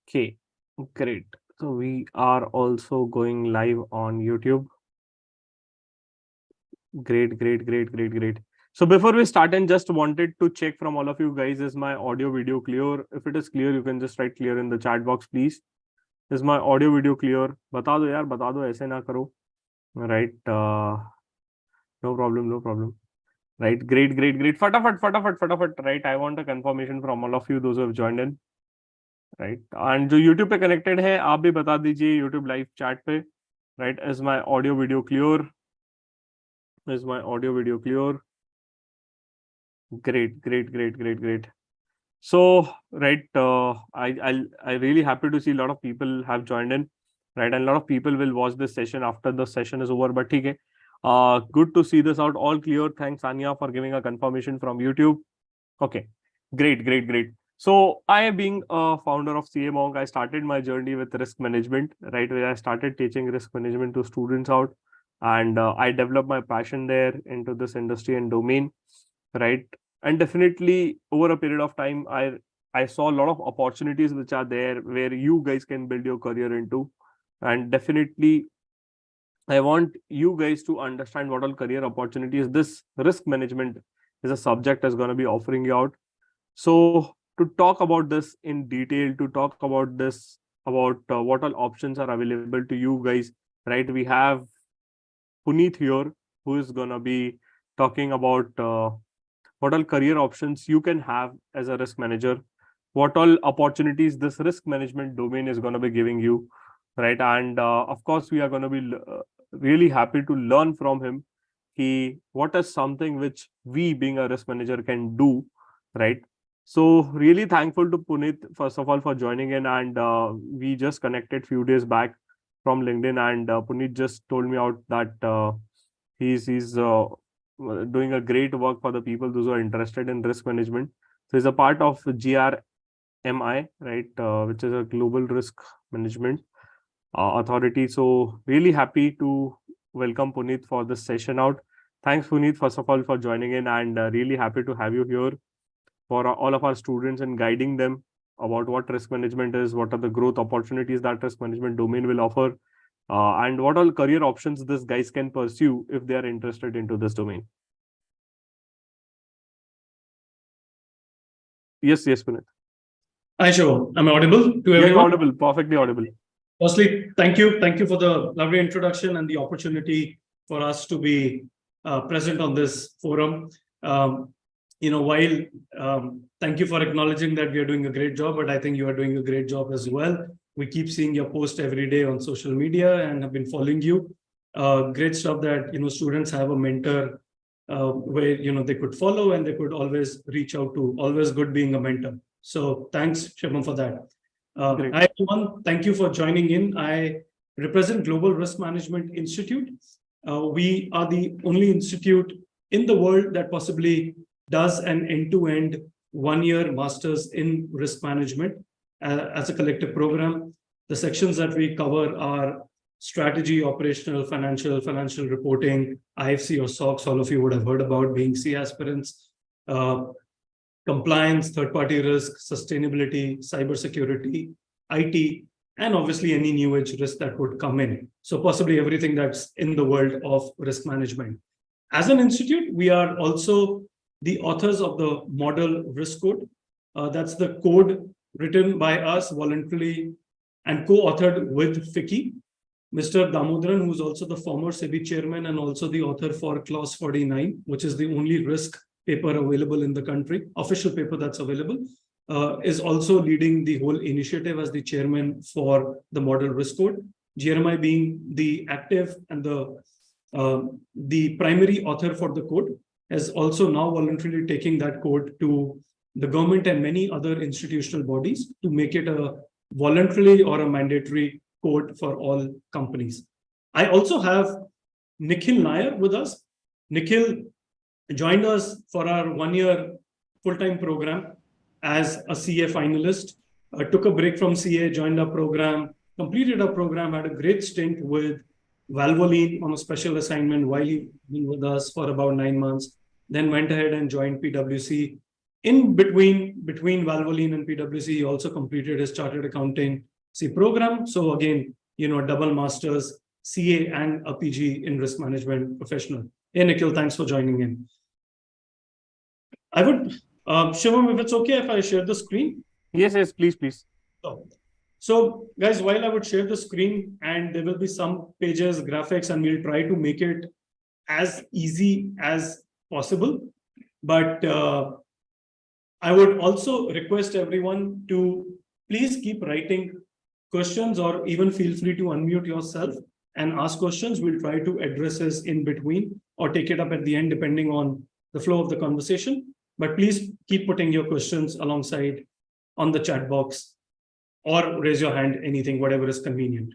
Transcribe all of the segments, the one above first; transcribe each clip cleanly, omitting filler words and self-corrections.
Okay, great. So we are also going live on YouTube. Great, great, great, great, great. So before we start, and just wanted to check from all of you guys, is my audio video clear? If it is clear, you can just write clear in the chat box, please. Is my audio video clear? बता दो यार, बता दो, ऐसे ना करो. Right. No problem, no problem. Right. Great, great, great. फटाफट, फटाफट, फटाफट. Right. I want a confirmation from all of you, those who have joined in. Right and जो यूट्यूब पे कनेक्टेड है आप भी बता दीजिए यूट्यूब लाइव चैट पे right is my audio video clear is my audio video clear great great great great great so right I really happy to see a lot of people have joined in right and a lot of people will watch this session after the session is over but ठीक है good to see this out all clear thanks Anya for giving a confirmation from YouTube okay great great great So I, being a founder of CA Monk, I started my journey with risk management, right? Where I started teaching risk management to students out, and I developed my passion there into this industry and domain, right? And definitely over a period of time, I saw a lot of opportunities which are there where you guys can build your career into, and definitely I want you guys to understand what all career opportunities this risk management is a subject is going to be offering you out. So to talk about this in detail, to talk about this, about what all options are available to you guys, right? We have Puneet here, who is going to be talking about what all career options you can have as a risk manager, what all opportunities this risk management domain is going to be giving you, right? And of course, we are going to be really happy to learn from him. What is something which we, being a risk manager, can do, right? So really thankful to Puneet, first of all, for joining in. And we just connected few days back from LinkedIn, and Puneet just told me out that he's doing a great work for the people those who are interested in risk management. So he's a part of GRMI, right, which is a global risk management authority. So really happy to welcome Puneet for this session out. Thanks, Puneet, first of all, for joining in, and really happy to have you here for all of our students and guiding them about what risk management is, what are the growth opportunities that risk management domain will offer, and what all career options these guys can pursue if they are interested into this domain. Yes, yes, Puneet. Hi, Shivam. Am I audible to everyone? Yeah, you're audible, perfectly audible. Firstly, thank you. Thank you for the lovely introduction and the opportunity for us to be present on this forum. Thank you for acknowledging that we are doing a great job, but I think you are doing a great job as well. We keep seeing your post every day on social media and have been following you. Great stuff that, students have a mentor where, they could follow and they could always reach out to. Always good being a mentor. So thanks, Shivam, for that. Hi, everyone. Thank you for joining in. I represent Global Risk Management Institute. We are the only institute in the world that possibly does an end-to-end one-year master's in risk management as a collective program. The sections that we cover are strategy, operational, financial reporting, IFC or SOX, all of you would have heard about being C aspirants, compliance, third-party risk, sustainability, cybersecurity, IT, and obviously any new age risk that would come in. So possibly everything that's in the world of risk management. As an institute, we are also the authors of the Model Risk Code. That's the code written by us voluntarily and co-authored with FICCI. Mr. Damodaran, who's also the former SEBI chairman and also the author for Clause 49, which is the only risk paper available in the country, official paper that's available, is also leading the whole initiative as the chairman for the Model Risk Code. GRMI being the active and the primary author for the code, is also now voluntarily taking that code to the government and many other institutional bodies to make it a voluntary or a mandatory code for all companies. I also have Nikhil Nair with us. Nikhil joined us for our one-year full-time program as a CA finalist, took a break from CA, joined our program, completed our program, had a great stint with Valvoline on a special assignment while he was with us for about 9 months, then went ahead and joined PwC, In between Valvoline and PwC, he also completed his chartered accountancy program. So again, double masters, CA and a PG in risk management professional. Hey, Nikhil, thanks for joining in. I would, Shivam, if it's okay if I share the screen. Yes, please. So guys, while I would share the screen and there will be some pages, graphics, and we'll try to make it as easy as possible. But I would also request everyone to please keep writing questions, or even feel free to unmute yourself and ask questions. We'll try to address this in between or take it up at the end, depending on the flow of the conversation. But please keep putting your questions alongside on the chat box, or raise your hand, anything, whatever is convenient.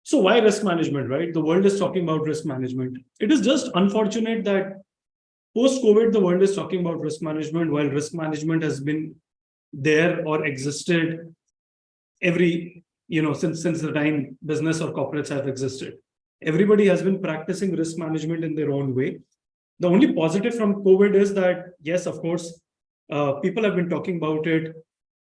So why risk management, right? The world is talking about risk management. It is just unfortunate that post-COVID, the world is talking about risk management, while risk management has been there or existed since the time business or corporates have existed. Everybody has been practicing risk management in their own way. The only positive from COVID is that, yes, of course, people have been talking about it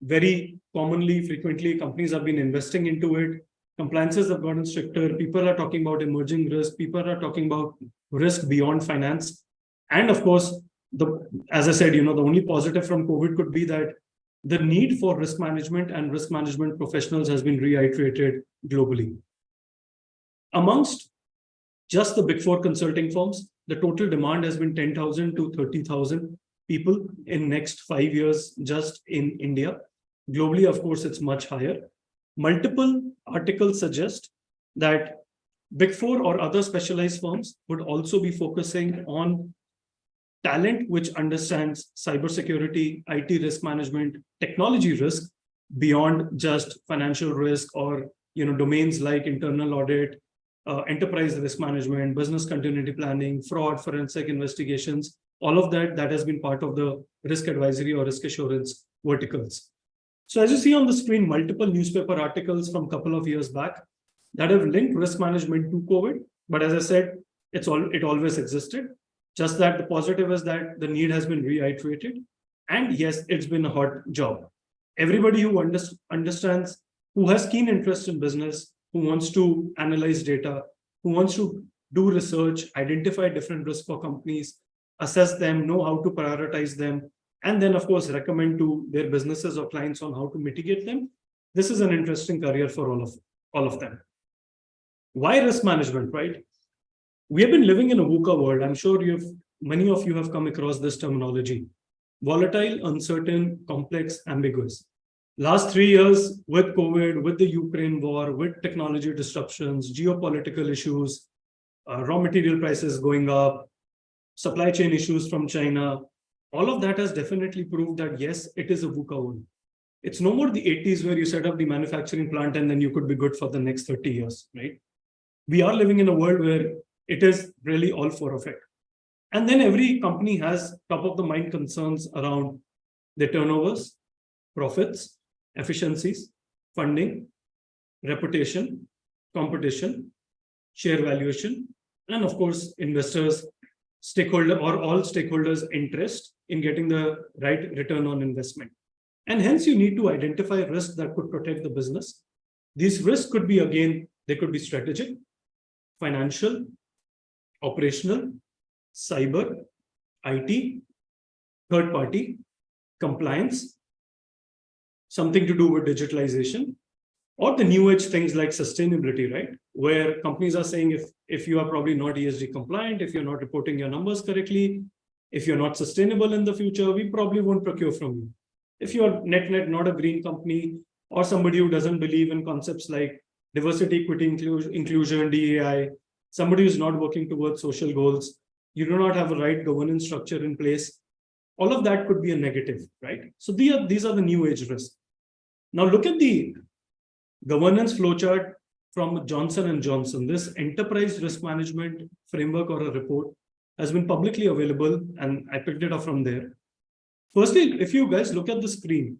very commonly, frequently. Companies have been investing into it. Compliances have gotten stricter. People are talking about emerging risk. People are talking about risk beyond finance. And of course, as I said, the only positive from COVID could be that the need for risk management and risk management professionals has been reiterated globally. Amongst just the big four consulting firms, the total demand has been 10,000 to 30,000 people in next 5 years just in India. Globally, of course, it's much higher. Multiple articles suggest that big four or other specialized firms would also be focusing on talent which understands cybersecurity, IT risk management, technology risk beyond just financial risk, or domains like internal audit, enterprise risk management, business continuity planning, fraud, forensic investigations. All of that has been part of the risk advisory or risk assurance verticals. So as you see on the screen, multiple newspaper articles from a couple of years back that have linked risk management to COVID. But as I said, it always existed. Just that the positive is that the need has been reiterated. And yes, it's been a hot job. Everybody who understands, who has keen interest in business, who wants to analyze data, who wants to do research, identify different risks for companies, assess them, know how to prioritize them, and then, of course, recommend to their businesses or clients on how to mitigate them. This is an interesting career for all of them. Why risk management, right? We have been living in a VUCA world. I'm sure many of you have come across this terminology. Volatile, uncertain, complex, ambiguous. Last 3 years with COVID, with the Ukraine war, with technology disruptions, geopolitical issues, raw material prices going up, supply chain issues from China, all of that has definitely proved that, yes, it is a VUCA world. It's no more the 80s where you set up the manufacturing plant and then you could be good for the next 30 years, right? We are living in a world where it is really all four of it. And then every company has top of the mind concerns around their turnovers, profits, efficiencies, funding, reputation, competition, share valuation, and of course, investors, stakeholder or all stakeholders' interest in getting the right return on investment. And hence you need to identify risks that could protect the business. These risks could be, again, they could be strategic, financial, operational, cyber, IT, third party, compliance, something to do with digitalization, or the new age things like sustainability, right? Where companies are saying if you are probably not ESG compliant, if you're not reporting your numbers correctly, if you're not sustainable in the future, we probably won't procure from you. If you're net not a green company, or somebody who doesn't believe in concepts like diversity, equity, inclusion, DEI, somebody who's not working towards social goals, you do not have a right governance structure in place, all of that could be a negative, right? So these are the new age risks. Now look at the governance flowchart from Johnson & Johnson. This enterprise risk management framework or a report has been publicly available, and I picked it up from there. Firstly, if you guys look at the screen,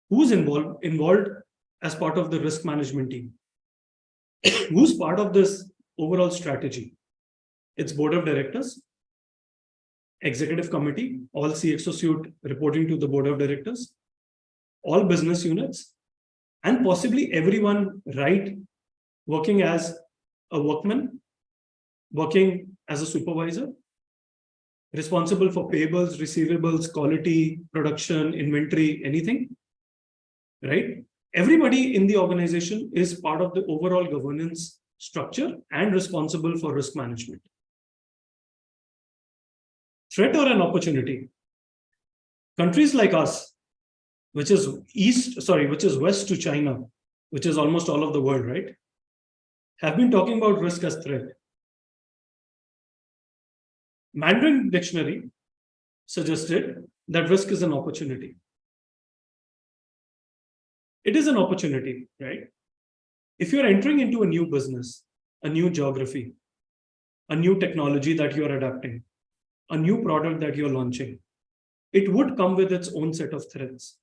who's involved as part of the risk management team? Who's part of this overall strategy? It's board of directors, executive committee, all CXO suite reporting to the board of directors, all business units, and possibly everyone, right, working as a workman, working as a supervisor, responsible for payables, receivables, quality, production, inventory, anything, right? Everybody in the organization is part of the overall governance structure and responsible for risk management. Threat or an opportunity? Countries like us, which is west to China, which is almost all of the world, right, have been talking about risk as threat. Mandarin dictionary suggested that risk is an opportunity. It is an opportunity, right? If you're entering into a new business, a new geography, a new technology that you're adapting, a new product that you're launching, it would come with its own set of threats.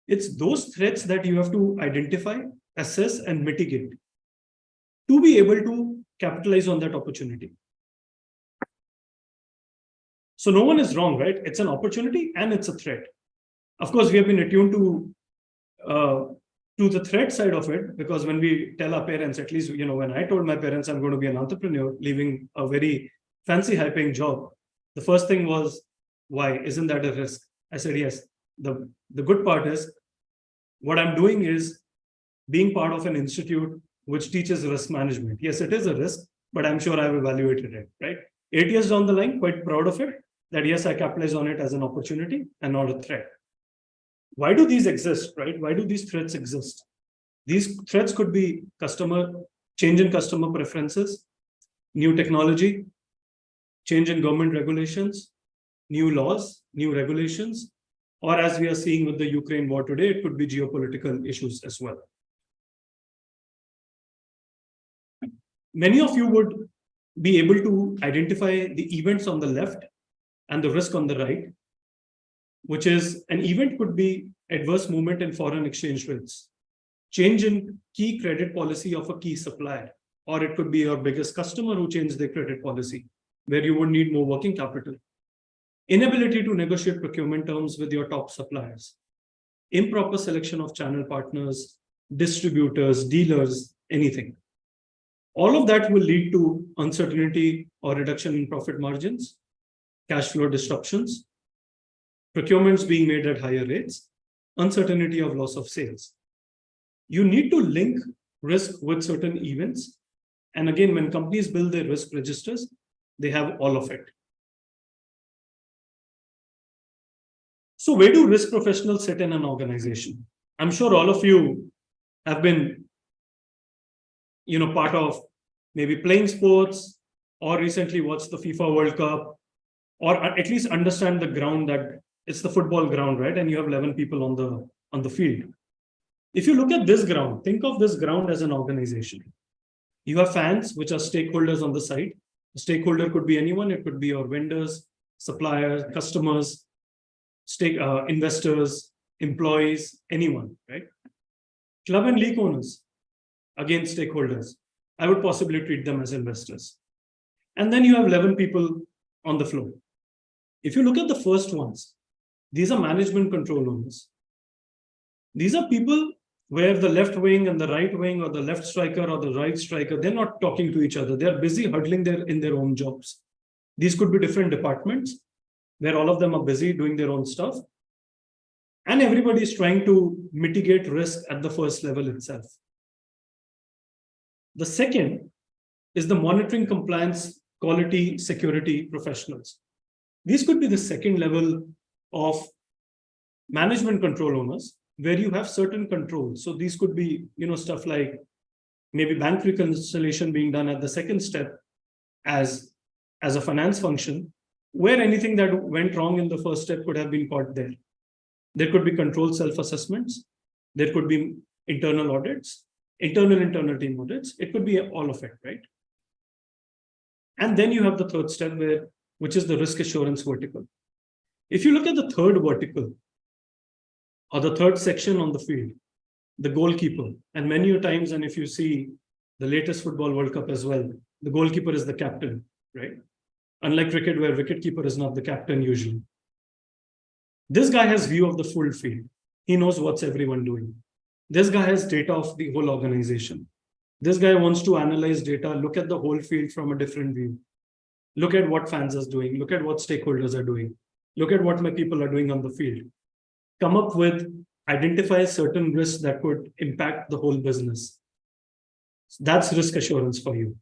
It's those threats that you have to identify, assess, and mitigate to be able to capitalize on that opportunity. So no one is wrong, right? It's an opportunity and it's a threat. Of course, we have been attuned to the threat side of it, because when we tell our parents, at least, when I told my parents I'm going to be an entrepreneur, leaving a very fancy, high-paying job, the first thing was, why? Isn't that a risk? I said, yes. The good part is, what I'm doing is being part of an institute which teaches risk management. Yes, it is a risk, but I'm sure I've evaluated it, right? 8 years down the line, quite proud of it, that yes, I capitalize on it as an opportunity and not a threat. Why do these exist, right? Why do these threats exist? These threats could be change in customer preferences, new technology, change in government regulations, new laws, new regulations, or as we are seeing with the Ukraine war today, it could be geopolitical issues as well. Many of you would be able to identify the events on the left and the risk on the right, which is an event could be adverse movement in foreign exchange rates, change in key credit policy of a key supplier, or it could be your biggest customer who changed their credit policy, where you would need more working capital. Inability to negotiate procurement terms with your top suppliers, improper selection of channel partners, distributors, dealers, anything. All of that will lead to uncertainty or reduction in profit margins, cash flow disruptions, procurements being made at higher rates, uncertainty of loss of sales. You need to link risk with certain events. And again, when companies build their risk registers, they have all of it. So where do risk professionals sit in an organization? I'm sure all of you have been, part of maybe playing sports, or recently watched the FIFA World Cup, or at least understand the ground, that it's the football ground, right? And you have 11 people on the field. If you look at this ground, think of this ground as an organization. You have fans, which are stakeholders on the side. A stakeholder could be anyone. It could be your vendors, suppliers, customers, investors, employees, anyone, right? Club and league owners, again, stakeholders. I would possibly treat them as investors. And then you have 11 people on the floor. If you look at the first ones, these are management control owners. These are people where the left wing and the right wing, or the left striker or the right striker, they're not talking to each other. They're busy huddling in their own jobs. These could be different departments where all of them are busy doing their own stuff. And everybody is trying to mitigate risk at the first level itself. The second is the monitoring, compliance, quality, security professionals. These could be the second level of management control owners, where you have certain controls. So these could be, stuff like maybe bank reconciliation being done at the second step as a finance function, where anything that went wrong in the first step could have been caught there. There could be controlled self-assessments. There could be internal audits, internal team audits. It could be all of it, right? And then you have the third step, which is the risk assurance vertical. If you look at the third vertical, or the third section on the field, the goalkeeper, and many times, and if you see the latest football World Cup as well, the goalkeeper is the captain, right? Unlike cricket, where wicketkeeper is not the captain usually. This guy has view of the full field. He knows what's everyone doing. This guy has data of the whole organization. This guy wants to analyze data, look at the whole field from a different view. Look at what fans are doing. Look at what stakeholders are doing. Look at what my people are doing on the field. Come up with, identify certain risks that could impact the whole business. That's risk assurance for you.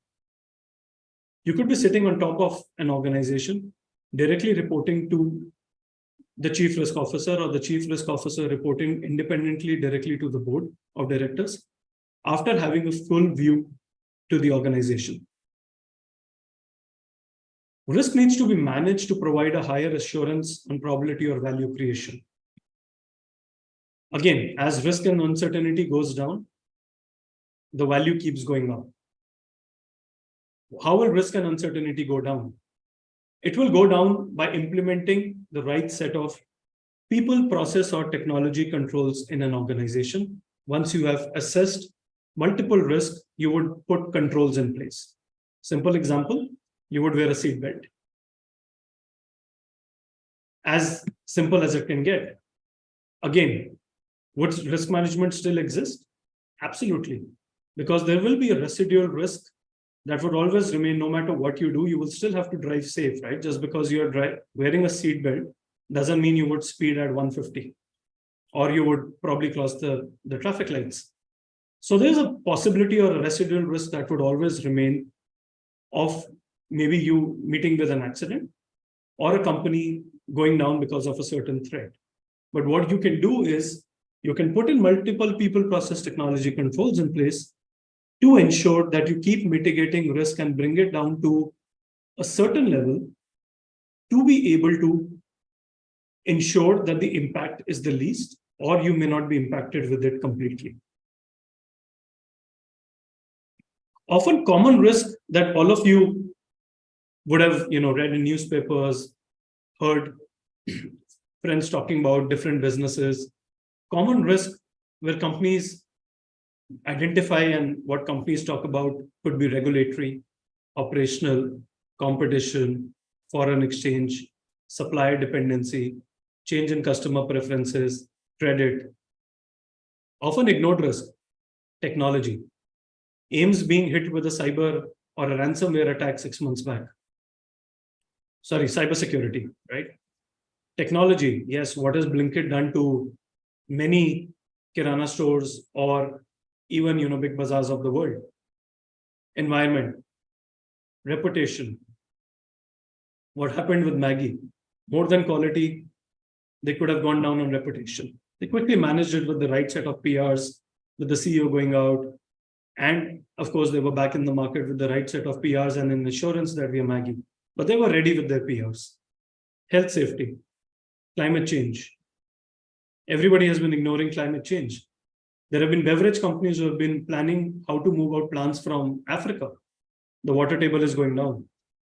You could be sitting on top of an organization, directly reporting to the chief risk officer, or the chief risk officer reporting independently directly to the board of directors, after having a full view to the organization. Risk needs to be managed to provide a higher assurance on probability or value creation. Again, as risk and uncertainty goes down, the value keeps going up. How will risk and uncertainty go down? It will go down by implementing the right set of people, process, or technology controls in an organization. Once you have assessed multiple risks, you would put controls in place. Simple example, you would wear a seat belt. As simple as it can get. Again, would risk management still exist? Absolutely. Because there will be a residual risk that would always remain. No matter what you do, you will still have to drive safe, right? Just because you're wearing a seat belt doesn't mean you would speed at 150, or you would probably cross the traffic lights. So there's a possibility or a residual risk that would always remain of maybe you meeting with an accident or a company going down because of a certain threat. But what you can do is you can put in multiple people, process, technology controls in place to ensure that you keep mitigating risk and bring it down to a certain level to be able to ensure that the impact is the least, or you may not be impacted with it completely. Often common risk that all of you would have read in newspapers, heard friends talking about different businesses. Common risk where companies identify and what companies talk about could be regulatory, operational, competition, foreign exchange, supplier dependency, change in customer preferences, credit. Often ignored risk, technology. AIMS being hit with a cyber or a ransomware attack 6 months back. Sorry, cybersecurity, right? Technology, yes, what has Blinkit done to many kirana stores or even big bazaars of the world? Environment, reputation. What happened with Maggie? More than quality, they could have gone down on reputation. They quickly managed it with the right set of PRs, with the CEO going out. And of course, they were back in the market with the right set of PRs and an assurance that we are Maggie. But they were ready with their PRs. Health safety, climate change. Everybody has been ignoring climate change. There have been beverage companies who have been planning how to move out plants from Africa. The water table is going down.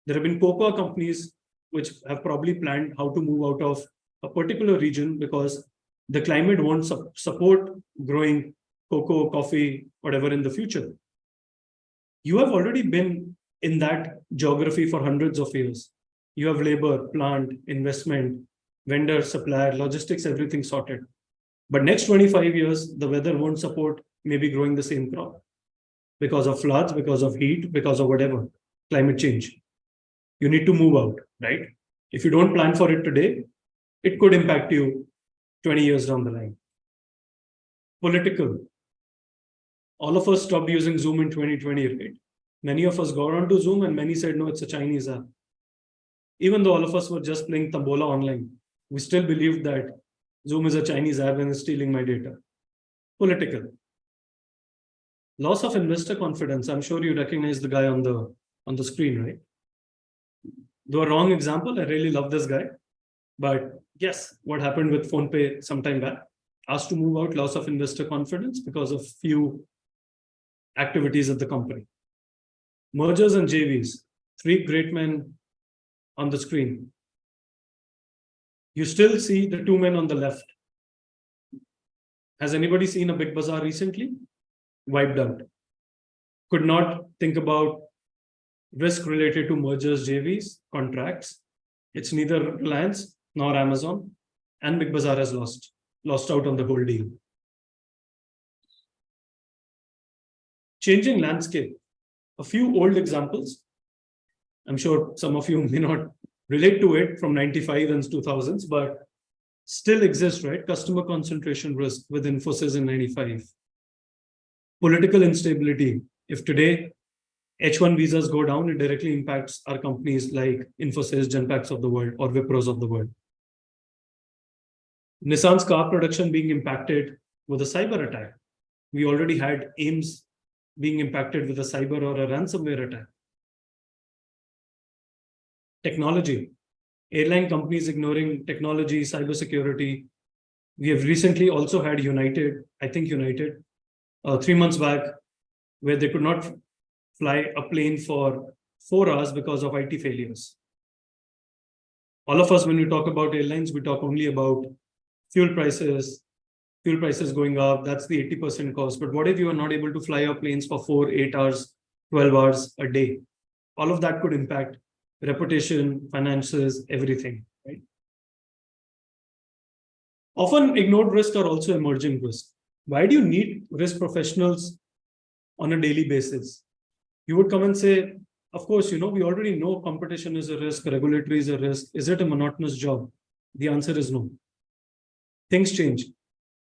There have been cocoa companies which have probably planned how to move out of a particular region because the climate won't support growing cocoa, coffee, whatever in the future. You have already been in that geography for hundreds of years. You have labor, plant, investment, vendor, supplier, logistics, everything sorted. But next 25 years, the weather won't support maybe growing the same crop because of floods, because of heat, because of whatever, climate change. You need to move out, right? If you don't plan for it today, it could impact you 20 years down the line. Political. All of us stopped using Zoom in 2020, right? Many of us got onto Zoom and many said, no, it's a Chinese app. Even though all of us were just playing Tambola online, we still believed that Zoom is a Chinese app and is stealing my data. Political. Loss of investor confidence. I'm sure you recognize the guy on the screen, right? Though a wrong example, I really love this guy. But yes, what happened with PhonePe some time back? Asked to move out, loss of investor confidence because of few activities at the company. Mergers and JVs. 3 great men on the screen. You still see the 2 men on the left. Has anybody seen a big bazaar recently? Wiped out. Could not think about risk related to mergers, JVs, contracts. It's neither Reliance nor Amazon, and Big Bazaar has lost out on the whole deal. Changing landscape. A few old examples. I'm sure some of you may not relate to it from 95 and 2000s, but still exists, right? Customer concentration risk with Infosys in 95. Political instability. If today H1 visas go down, it directly impacts our companies like Infosys, Genpacts of the world, or Wipros of the world. Nissan's car production being impacted with a cyber attack. We already had AIMS being impacted with a cyber or a ransomware attack. Technology. Airline companies ignoring technology, cybersecurity. We have recently also had United, 3 months back, where they could not fly a plane for 4 hours because of IT failures. All of us, when we talk about airlines, we talk only about fuel prices going up. That's the 80% cost. But what if you are not able to fly your planes for 4, 8 hours, 12 hours a day? All of that could impact reputation, finances, everything, right? Often ignored risks are also emerging risks. Why do you need risk professionals on a daily basis? You would come and say, of course, we already know competition is a risk, regulatory is a risk. Is it a monotonous job? The answer is no. Things change.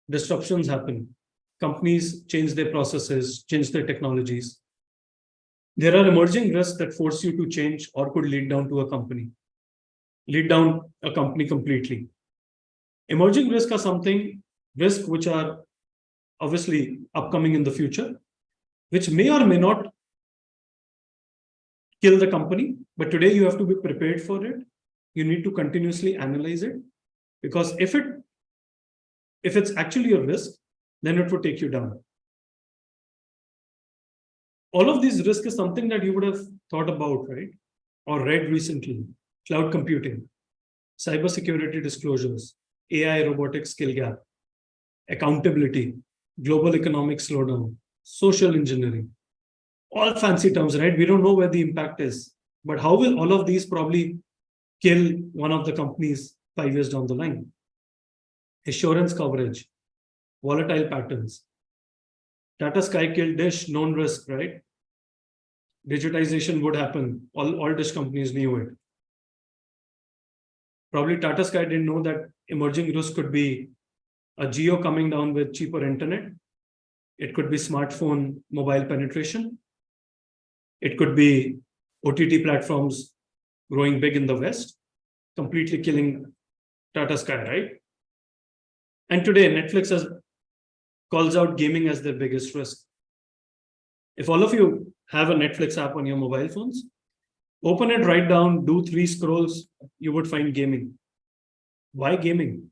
Disruptions happen. Companies change their processes, change their technologies. There are emerging risks that force you to change or could lead down a company completely. Emerging risks are risks which are obviously upcoming in the future, which may or may not kill the company, but today you have to be prepared for it. You need to continuously analyze it, because if it's actually a risk, then it would take you down. All of these risks is something that you would have thought about, right? Or read recently. Cloud computing, cybersecurity disclosures, AI robotics skill gap, accountability, global economic slowdown, social engineering. All fancy terms, right? We don't know where the impact is. But how will all of these probably kill one of the companies 5 years down the line? Assurance coverage, volatile patterns. Tata Sky killed Dish, known risk, right? Digitization would happen. All Dish companies knew it. Probably Tata Sky didn't know that emerging risk could be a geo coming down with cheaper internet. It could be smartphone mobile penetration. It could be OTT platforms growing big in the West, completely killing Tata Sky, right? And today, Netflix calls out gaming as their biggest risk. If all of you have a Netflix app on your mobile phones, open it right down, do 3 scrolls, you would find gaming. Why gaming?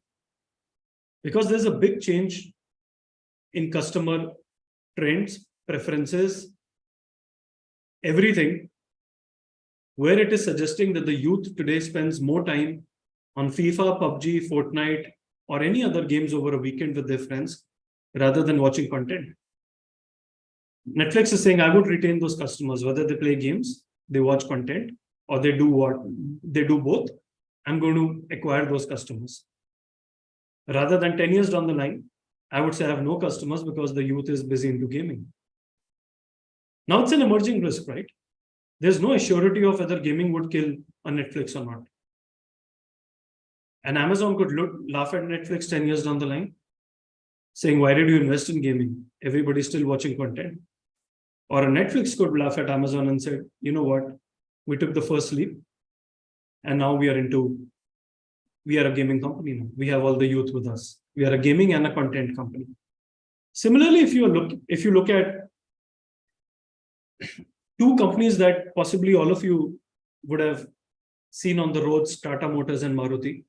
Because there's a big change in customer trends, preferences, everything, where it is suggesting that the youth today spends more time on FIFA, PUBG, Fortnite, or any other games over a weekend with their friends rather than watching content. Netflix is saying, I would retain those customers, whether they play games, they watch content, or they do what? They do both. I'm going to acquire those customers. Rather than 10 years down the line, I would say I have no customers because the youth is busy into gaming. Now it's an emerging risk, right? There's no surety of whether gaming would kill a Netflix or not. And Amazon could laugh at Netflix 10 years down the line, saying, why did you invest in gaming? Everybody's still watching content. Or a Netflix could laugh at Amazon and said, you know what? We took the first leap and now we are a gaming company now. We have all the youth with us. We are a gaming and a content company. Similarly, if you look at 2 companies that possibly all of you would have seen on the roads, Tata Motors and Maruti.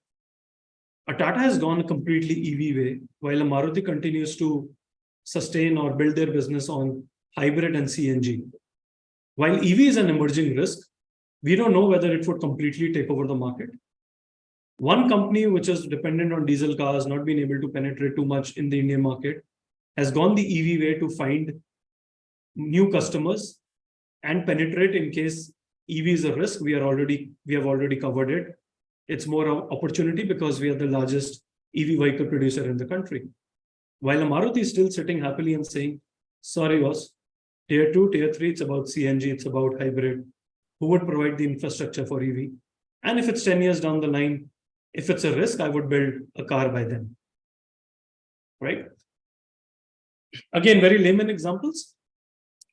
A Tata has gone a completely EV way, while a Maruti continues to sustain or build their business on hybrid and CNG. While EV is an emerging risk, we don't know whether it would completely take over the market. One company which is dependent on diesel cars, not being able to penetrate too much in the Indian market, has gone the EV way to find new customers and penetrate in case EV is a risk. We have already covered it. It's more of opportunity because we are the largest EV vehicle producer in the country. While a Maruti is still sitting happily and saying, sorry, boss, tier 2, tier 3, it's about CNG, it's about hybrid. Who would provide the infrastructure for EV? And if it's 10 years down the line, if it's a risk, I would build a car by then. Right? Again, very layman examples.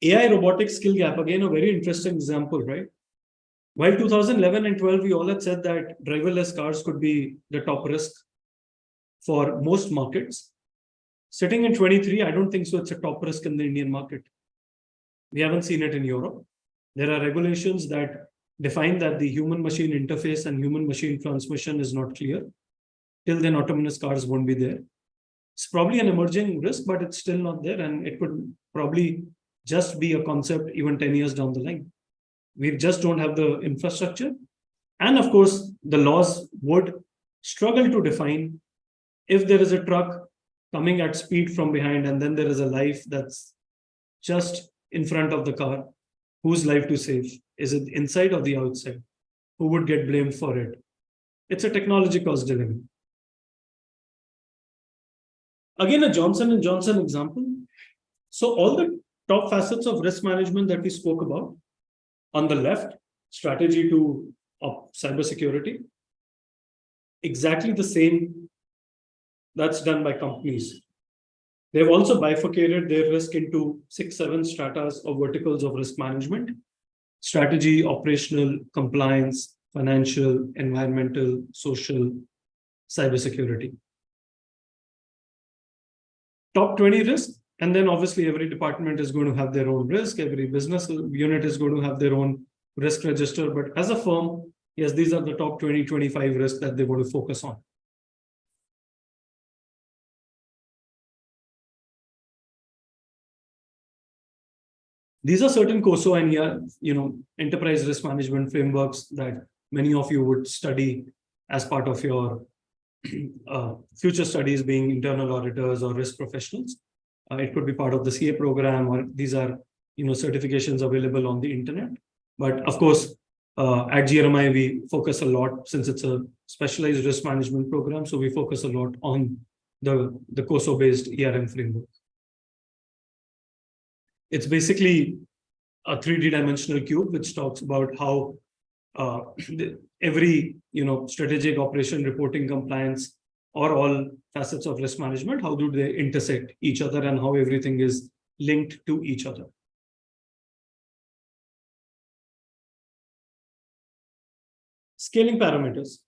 AI robotics skill gap, again, a very interesting example, right? While 2011 and 12, we all had said that driverless cars could be the top risk for most markets. Sitting in 23, I don't think so. It's a top risk in the Indian market. We haven't seen it in Europe. There are regulations that define that the human-machine interface and human-machine transmission is not clear. Till then, autonomous cars won't be there. It's probably an emerging risk, but it's still not there. And it could probably just be a concept even 10 years down the line. We just don't have the infrastructure. And of course, the laws would struggle to define if there is a truck coming at speed from behind and then there is a life that's just in front of the car. Whose life to save? Is it inside or the outside? Who would get blamed for it? It's a technology cost dilemma. Again, a Johnson & Johnson example. So all the top facets of risk management that we spoke about, on the left, strategy to cybersecurity, exactly the same that's done by companies. They've also bifurcated their risk into 6-7 stratas or verticals of risk management: strategy, operational, compliance, financial, environmental, social, cybersecurity. Top 20 risks. And then obviously every department is going to have their own risk. Every business unit is going to have their own risk register. But as a firm, yes, these are the top 20, 25 risks that they want to focus on. These are certain COSO and enterprise risk management frameworks that many of you would study as part of your future studies, being internal auditors or risk professionals. It could be part of the CA program, or these are certifications available on the internet. But of course, at GRMI, we focus a lot, since it's a specialized risk management program. So we focus a lot on the COSO-based ERM framework. It's basically a 3D dimensional cube, which talks about how every strategic operation, reporting, compliance, or all facets of risk management, how do they intersect each other and how everything is linked to each other. Scaling parameters.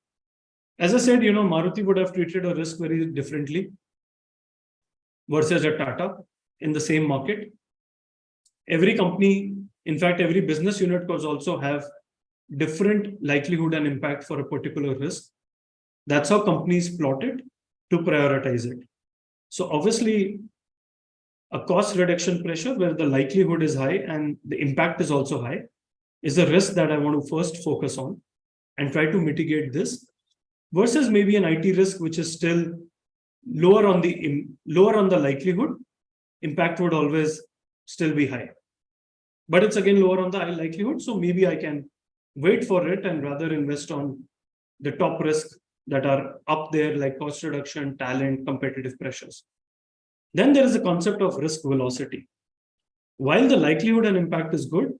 As I said, Maruti would have treated a risk very differently versus a Tata in the same market. Every company, in fact, every business unit could also have different likelihood and impact for a particular risk. That's how companies plot it to prioritize it. So obviously, a cost reduction pressure where the likelihood is high and the impact is also high is a risk that I want to first focus on and try to mitigate this, versus maybe an IT risk, which is still lower on the likelihood. Impact would always still be high, but it's again lower on the likelihood. So maybe I can wait for it and rather invest on the top risks that are up there, like cost reduction, talent, competitive pressures. Then there is a concept of risk velocity. While the likelihood and impact is good,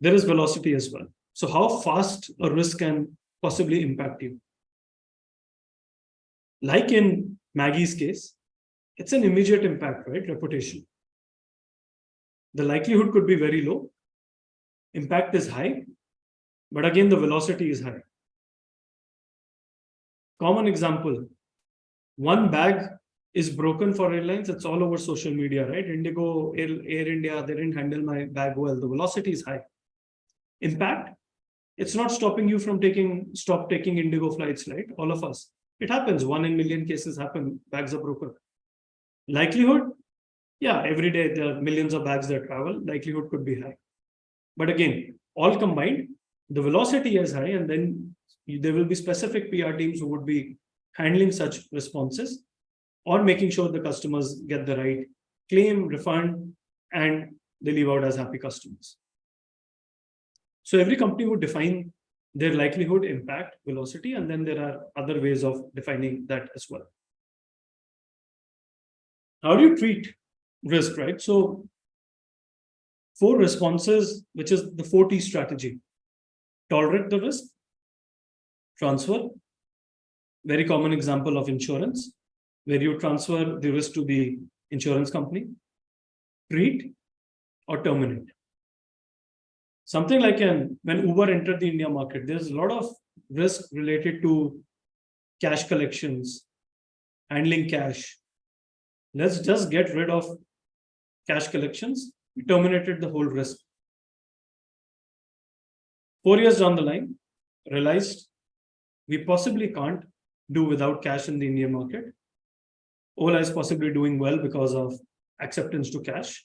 there is velocity as well. So how fast a risk can possibly impact you. Like in Maggie's case, it's an immediate impact, right? Reputation. The likelihood could be very low. Impact is high, but again, the velocity is high. Common example, one bag is broken for airlines. It's all over social media, right? Indigo, Air India, they didn't handle my bag well. The velocity is high. Impact, it's not stopping you from stop taking Indigo flights, right? All of us. It happens. 1 in a million cases happen. Bags are broken. Likelihood, yeah, every day there are millions of bags that travel. Likelihood could be high. But again, all combined, the velocity is high, and then there will be specific PR teams who would be handling such responses or making sure the customers get the right claim, refund, and they leave out as happy customers. So every company would define their likelihood, impact, velocity, and then there are other ways of defining that as well. How do you treat risk, right? So 4 responses, which is the 4T strategy. Tolerate the risk, transfer, very common example of insurance, where you transfer the risk to the insurance company, treat, or terminate. Something like when Uber entered the India market, there's a lot of risk related to cash collections, handling cash. Let's just get rid of cash collections. We terminated the whole risk. 4 years down the line, realized we possibly can't do without cash in the Indian market. Ola is possibly doing well because of acceptance to cash.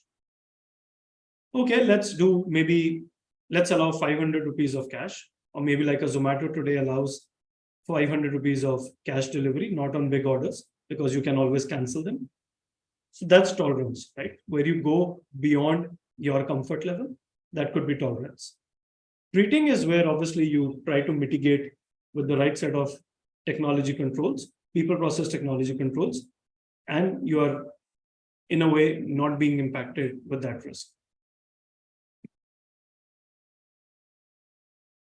Okay, let's allow 500 rupees of cash, or maybe like a Zomato today allows 500 rupees of cash delivery, not on big orders, because you can always cancel them. So that's tolerance, right? Where you go beyond your comfort level, that could be tolerance. Treating is where obviously you try to mitigate with the right set of technology controls, people process technology controls, and you are in a way not being impacted with that risk.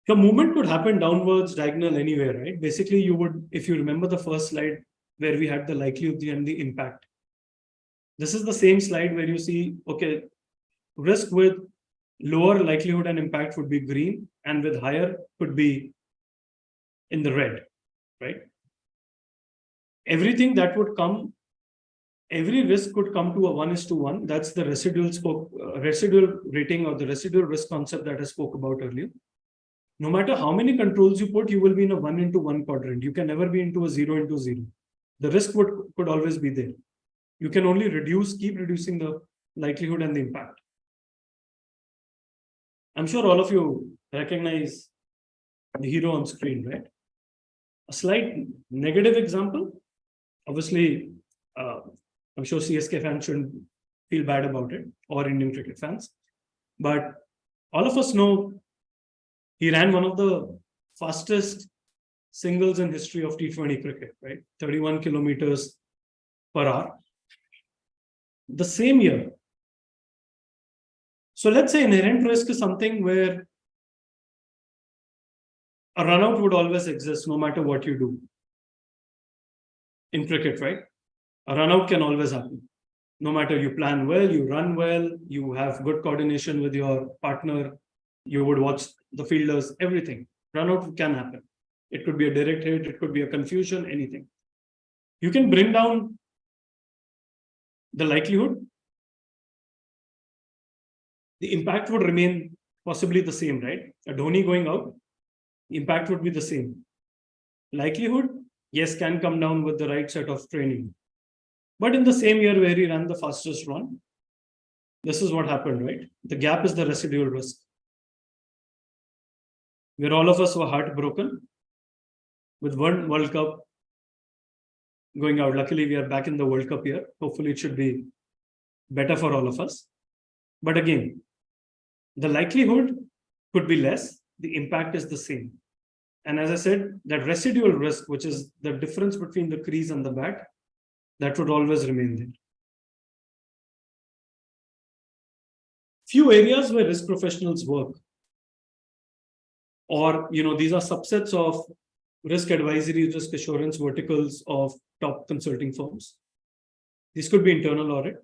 The movement could happen downwards, diagonal, anywhere, right? Basically, you would, if you remember the first slide where we had the likelihood and the impact. This is the same slide where you see, okay, risk with lower likelihood and impact would be green, and with higher could be in the red, right? Everything that would come, every risk could come to a 1:1. That's the residual rating or the residual risk concept that I spoke about earlier. No matter how many controls you put, you will be in a 1:1 quadrant. You can never be into a 0:0. The risk could always be there. You can only keep reducing the likelihood and the impact. I'm sure all of you recognize the hero on screen, right? A slight negative example. Obviously, I'm sure CSK fans shouldn't feel bad about it, or Indian cricket fans. But all of us know he ran one of the fastest singles in history of T20 cricket, right? 31 kilometers per hour. The same year. So let's say inherent risk is something where a run out would always exist no matter what you do. In cricket, right? A run out can always happen. No matter you plan well, you run well, you have good coordination with your partner, you would watch the fielders, everything. Run out can happen. It could be a direct hit, it could be a confusion, anything. You can bring down the likelihood. The impact would remain possibly the same, right? A Dhoni going out, impact would be the same. Likelihood, yes, can come down with the right set of training. But in the same year where he ran the fastest run, this is what happened, right? The gap is the residual risk. Where all of us were heartbroken with one World Cup going out. Luckily, we are back in the World Cup year. Hopefully, it should be better for all of us. But again, the likelihood could be less. The impact is the same. And as I said, that residual risk, which is the difference between the crease and the bat, that would always remain there. Few areas where risk professionals work, or these are subsets of risk advisory, risk assurance verticals of top consulting firms. This could be internal audit,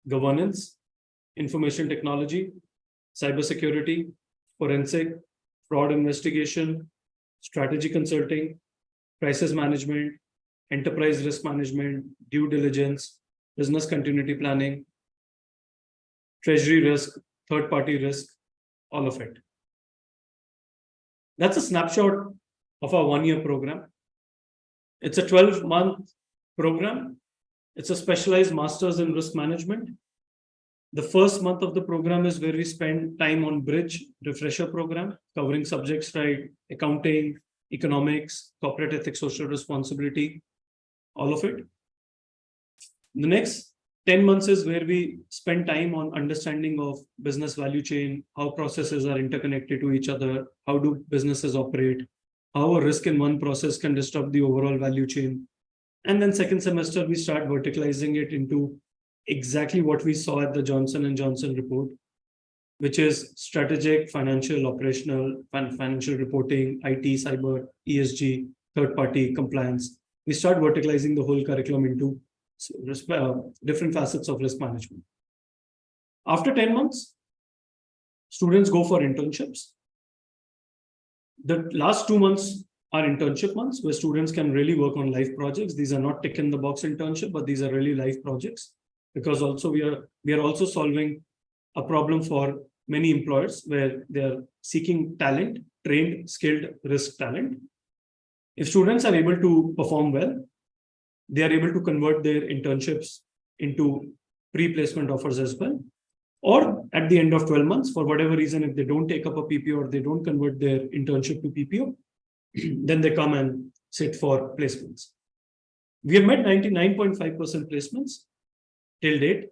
governance, information technology, cybersecurity, forensic, fraud investigation, strategy consulting, crisis management, enterprise risk management, due diligence, business continuity planning, treasury risk, third-party risk, all of it. That's a snapshot of our one-year program. It's a 12-month program. It's a specialized master's in risk management. The first month of the program is where we spend time on bridge refresher program, covering subjects like accounting, economics, corporate ethics, social responsibility, all of it. The next 10 months is where we spend time on understanding of business value chain, how processes are interconnected to each other, how do businesses operate, how a risk in one process can disrupt the overall value chain. And then second semester, we start verticalizing it into exactly what we saw at the Johnson & Johnson report, which is strategic, financial, operational, financial reporting, IT, cyber, ESG, third-party compliance. We start verticalizing the whole curriculum into different facets of risk management. After 10 months, students go for internships. The last 2 months are internship months where students can really work on live projects. These are not tick in the box internship, but these are really live projects, because also we are also solving a problem for many employers where they are seeking talent, trained, skilled risk talent. If students are able to perform well, they are able to convert their internships into pre-placement offers as well. Or at the end of 12 months, for whatever reason, if they don't take up a PPO or they don't convert their internship to PPO, then they come and sit for placements. We have met 99.5% placements till date.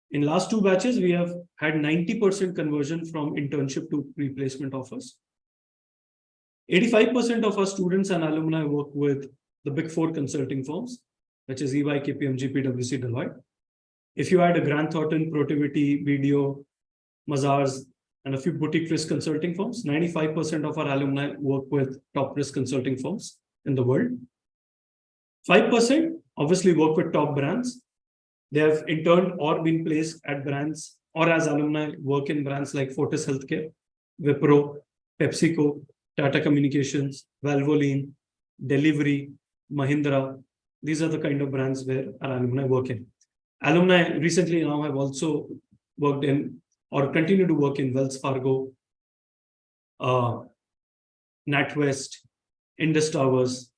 In last 2 batches, we have had 90% conversion from internship to pre-placement offers. 85% of our students and alumni work with the big 4 consulting firms, which is EY, KPMG, PwC, Deloitte. If you add a Grant Thornton, Protiviti, BDO, Mazars, and a few boutique risk consulting firms, 95% of our alumni work with top risk consulting firms in the world. 5% obviously work with top brands. They have interned or been placed at brands or as alumni work in brands like Fortis Healthcare, Wipro, PepsiCo, Tata Communications, Valvoline, Delivery, Mahindra. These are the kind of brands where our alumni work in. Alumni recently now have also worked in or continue to work in Wells Fargo, NatWest, Indus Towers.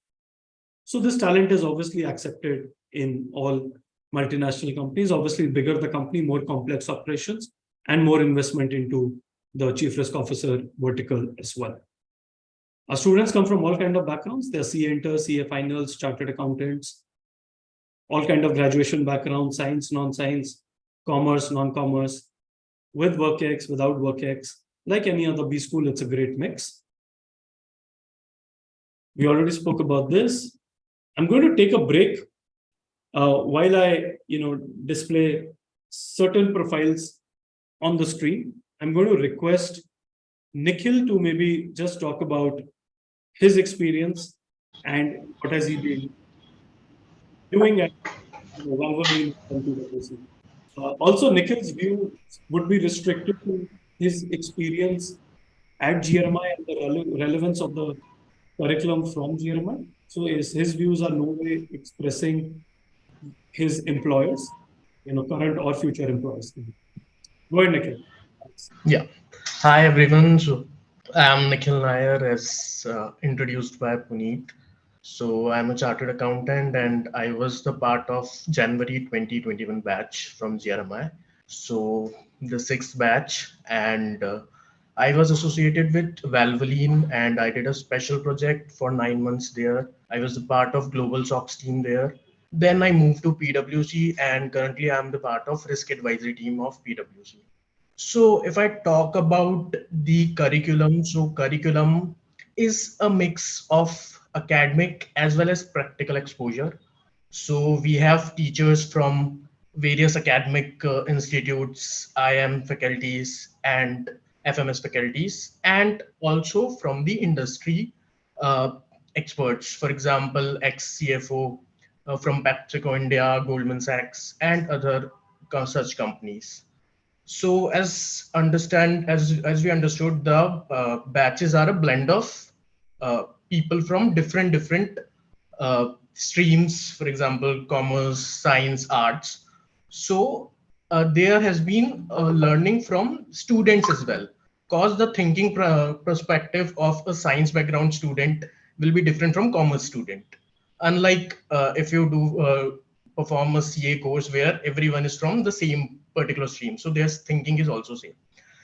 So this talent is obviously accepted in all multinational companies. Obviously, bigger the company, more complex operations and more investment into the chief risk officer vertical as well. Our students come from all kinds of backgrounds. They're CA Inter, CA Finals, chartered accountants, all kinds of graduation backgrounds, science, non-science, commerce, non-commerce, with WorkX, without WorkX. Like any other B school, it's a great mix. We already spoke about this. I'm going to take a break while I display certain profiles on the screen. I'm going to request Nikhil to maybe just talk about his experience and what has he been doing at Valvoline and PwC. Also, Nikhil's view would be restricted to his experience at GRMI and the relevance of the curriculum from GRMI. So his views are no way expressing his employers, current or future employers. Go ahead, Nikhil. Yeah. Hi, everyone. So I'm Nikhil Nair, as introduced by Puneet. So I'm a chartered accountant, and I was the part of January 2021 batch from GRMI. So the 6th batch, and I was associated with Valvoline, and I did a special project for 9 months there. I was a part of Global SOX team there. Then I moved to PwC, and currently I'm the part of risk advisory team of PwC. So if I talk about the curriculum, so curriculum is a mix of academic as well as practical exposure. So we have teachers from various academic institutes, IM faculties and FMS faculties, and also from the industry uh, experts. For example, ex-CFO from PepsiCo India, Goldman Sachs, and other such companies. So as we understood, the batches are a blend of people from different streams, for example, commerce, science, arts. So there has been learning from students as well, because the thinking perspective of a science background student will be different from commerce student. Unlike if you do perform a CA course where everyone is from the same particular stream, so their thinking is also same.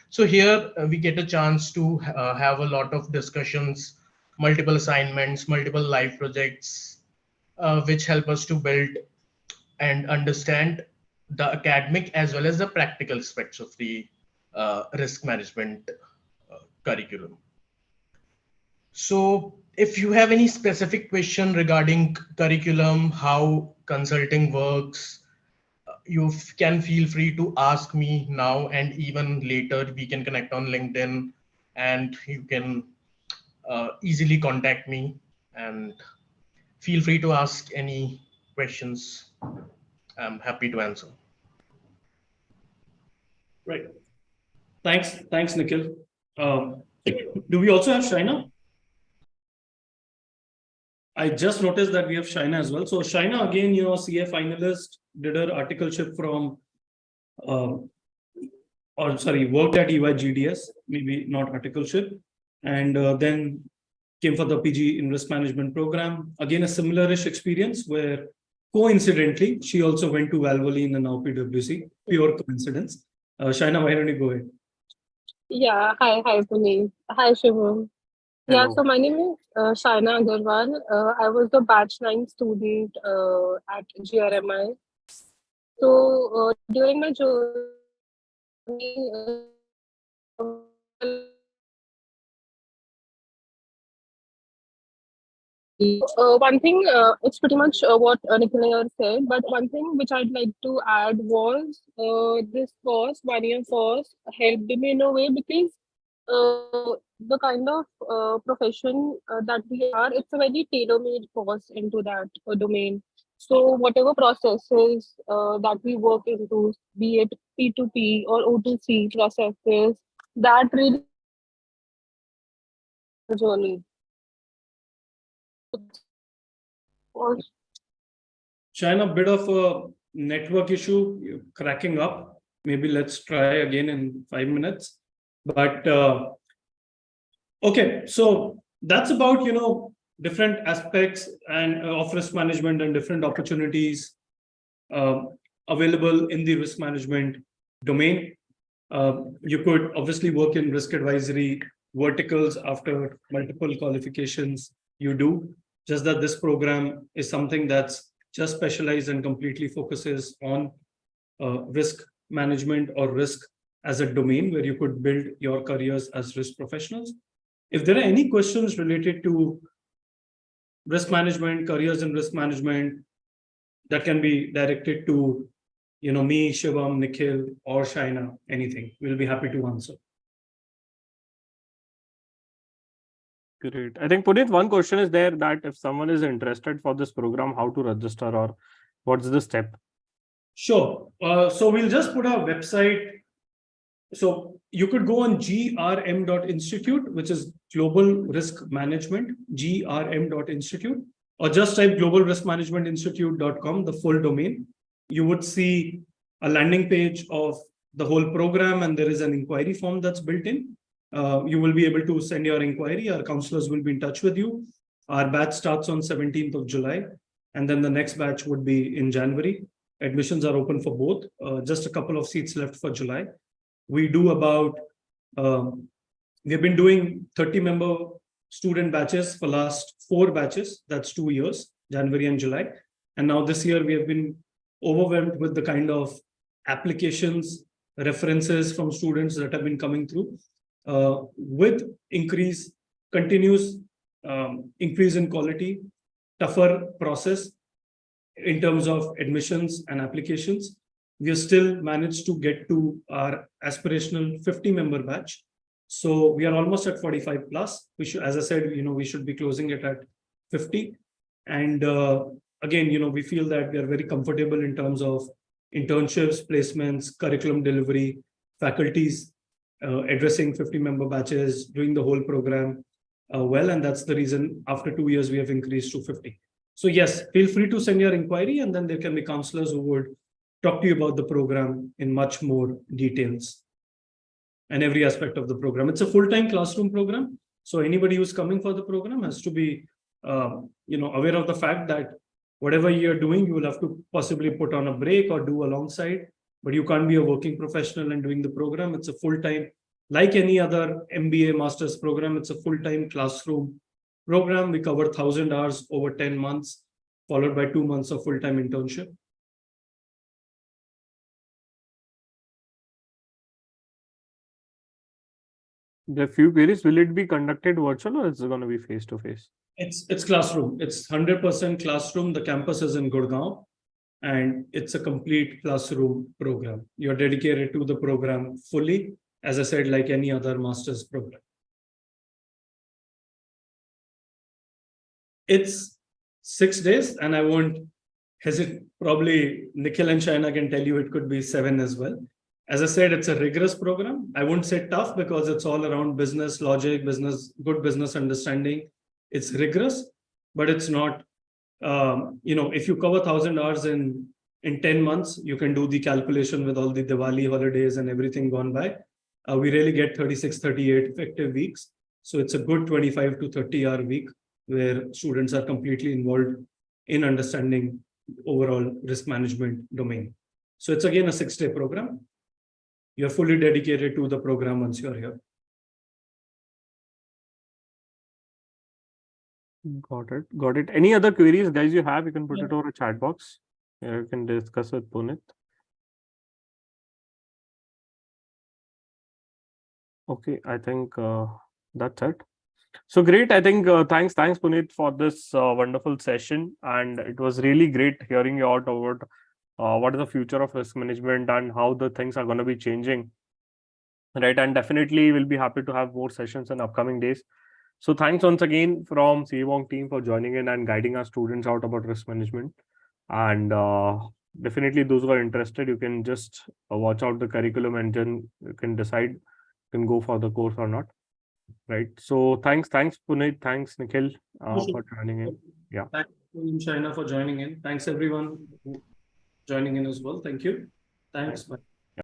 So here we get a chance to have a lot of discussions, multiple assignments, multiple live projects, which help us to build and understand the academic as well as the practical aspects of the risk management curriculum. So if you have any specific question regarding curriculum, how consulting works, you can feel free to ask me now, and even later we can connect on LinkedIn and you can easily contact me, and feel free to ask any questions. I'm happy to answer. Right. Thanks, Nikhil. Do we also have Shaina? I just noticed that we have Shaina as well. So Shaina, again, CA finalist, did her articleship from, worked at EY GDS, maybe not articleship, and then came for the PG in risk management program. Again, a similar-ish experience where coincidentally, she also went to Valvoline and now PwC, pure coincidence. Shaina, why don't you go ahead? Yeah, hi Puneet. Hi Shivam. Yeah, Hello. so my name is Shaina Agarwal. I was the batch 9 student at GRMI. So during my journey, one thing, it's pretty much what Nikhil said, but one thing which I'd like to add was this course, 1 year course, helped me in a way because the kind of profession that we are, it's a very tailor-made course into that domain. So whatever processes that we work into, be it P2P or O2C processes, that really journey. Shaina, bit of a network issue, you're cracking up. Maybe let's try again in 5 minutes. But okay, so that's about different aspects and of risk management and different opportunities available in the risk management domain. You could obviously work in risk advisory verticals after multiple qualifications you do. Just that this program is something that's just specialized and completely focuses on risk management or risk as a domain where you could build your careers as risk professionals. If there are any questions related to risk management, careers in risk management, that can be directed to me, Shivam, Nikhil, or Shaina, anything. We'll be happy to answer. Great. I think, Puneet, one question is there that if someone is interested for this program, how to register or what's the step? Sure. So we'll just put our website. So you could go on grm.institute, which is Global Risk Management, grm.institute, or just type globalriskmanagementinstitute.com, the full domain. You would see a landing page of the whole program, and there is an inquiry form that's built in. You will be able to send your inquiry. Our counselors will be in touch with you. Our batch starts on 17th of July, and then the next batch would be in January. Admissions are open for both. Just a couple of seats left for July. We do about, we've been doing 30-member student batches for last 4 batches. That's 2 years, January and July. And now this year we have been overwhelmed with the kind of applications, references from students that have been coming through. With continuous increase in quality, tougher process in terms of admissions and applications, we have still managed to get to our aspirational 50-member batch. So we are almost at 45 plus. We should, as I said, we should be closing it at 50. And again, we feel that we are very comfortable in terms of internships, placements, curriculum delivery, faculties addressing 50-member batches, doing the whole program well. And that's the reason after 2 years, we have increased to 50. So yes, feel free to send your inquiry, and then there can be counselors who would talk to you about the program in much more details and every aspect of the program. It's a full-time classroom program. So anybody who's coming for the program has to be aware of the fact that whatever you're doing, you will have to possibly put on a break or do alongside, but you can't be a working professional and doing the program. It's a full-time, like any other MBA master's program, it's a full-time classroom program. We cover 1,000 hours over 10 months, followed by 2 months of full-time internship. The few queries, will it be conducted virtual or is it going to be face to face? It's classroom. It's 100% classroom. The campus is in Gurgaon, and it's a complete classroom program. You're dedicated to the program fully, as I said, like any other master's program. It's 6 days, and I won't hesitate. Probably Nikhil and Shaina can tell you it could be 7 as well. As I said, it's a rigorous program. I won't say tough because it's all around business logic, good business understanding. It's rigorous, but it's not. If you cover 1,000 hours in 10 months, you can do the calculation with all the Diwali holidays and everything gone by. We really get 36, 38 effective weeks. So it's a good 25 to 30-hour week where students are completely involved in understanding overall risk management domain. So it's again a 6-day program. You're fully dedicated to the program once you're here. Got it. Any other queries, guys, you have? You can put it over a chat box. You can discuss with Punit. Okay, I think that's it. So great. I think thanks Punit for this wonderful session, and it was really great hearing you out about what is the future of risk management and how the things are going to be changing, right? And definitely we'll be happy to have more sessions in upcoming days. So thanks once again from CA Wong team for joining in and guiding our students out about risk management. And definitely those who are interested, you can just watch out the curriculum and then you can decide you can go for the course or not. Right. So thanks Punit, thanks Nikhil for joining in. Yeah. Thanks Shaina for joining in. Thanks everyone joining in as well. Thank you. Thanks. Bye.